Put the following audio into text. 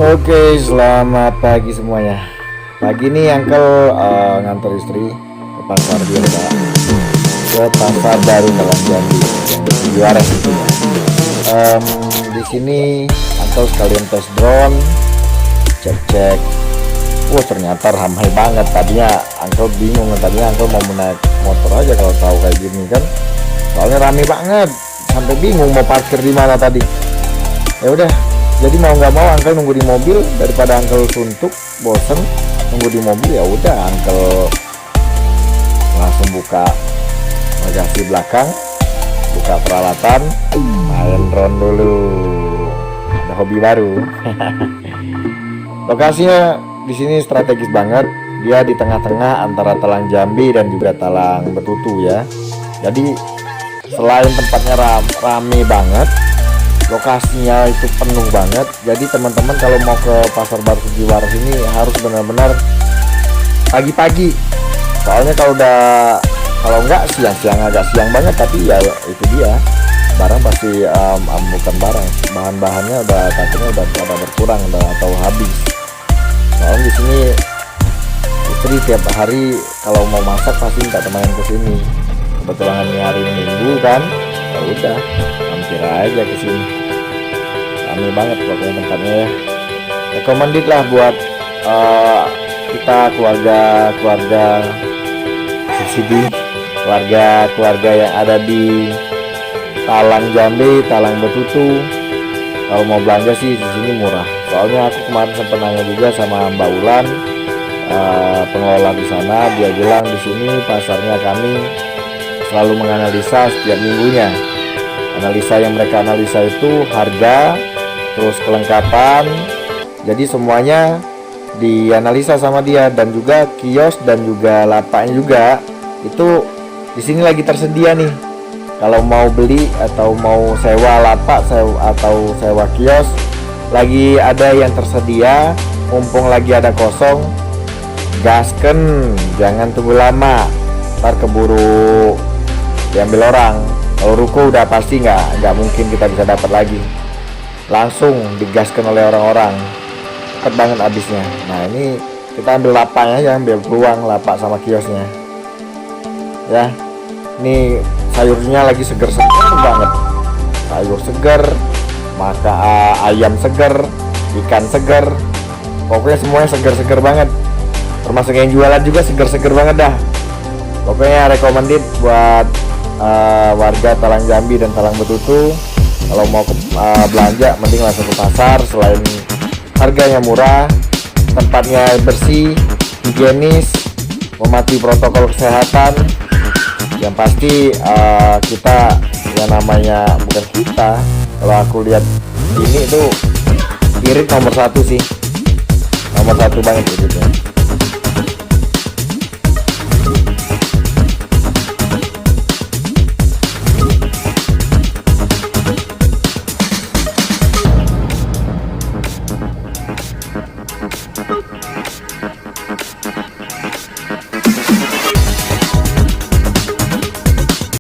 Oke, selamat pagi semuanya. Pagi ini Uncle ngantar istri ke pasar biasa, ke pasar baru dalam Jambi yang juara tentunya. Di sini Uncle sekalian tes drone, cek-cek. Wah, ternyata ramai banget. Tadinya Uncle bingung, tadinya Uncle mau naik motor aja kalau tahu kayak gini kan. Soalnya ramai banget, sampai bingung mau parkir di mana tadi. Ya udah, jadi mau nggak mau Uncle nunggu di mobil daripada Uncle suntuk bosen nunggu di mobil. Ya udah, Uncle langsung buka bagasi belakang, buka peralatan, main drone dulu. Ada hobi baru. Lokasinya di sini strategis banget. Dia di tengah-tengah antara Talang Jambi dan juga Talang Betutu ya. Jadi selain tempatnya rame banget, lokasinya itu penuh banget. Jadi teman-teman kalau mau ke pasar baru Sugiwaras ini harus benar-benar pagi-pagi. Soalnya kalau enggak siang-siang, agak siang banget, tapi ya itu dia, barang pasti bukan barang, bahan-bahannya takutnya udah pada berkurang atau habis. Soalnya di sini istri tiap hari kalau mau masak pasti minta teman ke sini. Kebetulan hari Minggu kan, ya udah hampir aja ke sini. Rame banget pokoknya tempatnya ya. Recommended lah buat kita keluarga subsidi, keluarga yang ada di Talang Jambi, Talang Betutu. Kalau mau belanja sih di sini murah. Soalnya aku kemarin sempat nanya juga sama Mbak Ulan, pengelola di sana. Dia bilang di sini pasarnya kami selalu menganalisa setiap minggunya. Analisa yang mereka analisa itu harga, terus kelengkapan. Jadi semuanya dianalisa sama dia, dan juga kios dan juga lapaknya juga itu di sini lagi tersedia nih. Kalau mau beli atau mau sewa lapak atau sewa kios, lagi ada yang tersedia. Mumpung lagi ada kosong, gasken, jangan tunggu lama, ntar keburu diambil orang. Kalau ruko udah pasti nggak mungkin kita bisa dapat lagi, langsung digaskan oleh orang-orang, cepet banget habisnya. Nah ini kita ambil lapaknya ya, ambil peluang lapak sama kiosnya ya. Ini sayurnya lagi seger-seger banget, sayur seger, maka ayam seger, ikan seger, pokoknya semuanya seger-seger banget. Termasuk yang jualan juga seger-seger banget dah. Pokoknya recommended buat warga Talang Jambi dan Talang Betutu. Kalau mau belanja mending langsung ke pasar. Selain harganya murah, tempatnya bersih, higienis, mematuhi protokol kesehatan. Yang pasti kita, yang namanya bukan kita, kalau aku lihat ini tuh spirit nomor satu sih, nomor satu banget gitu ya.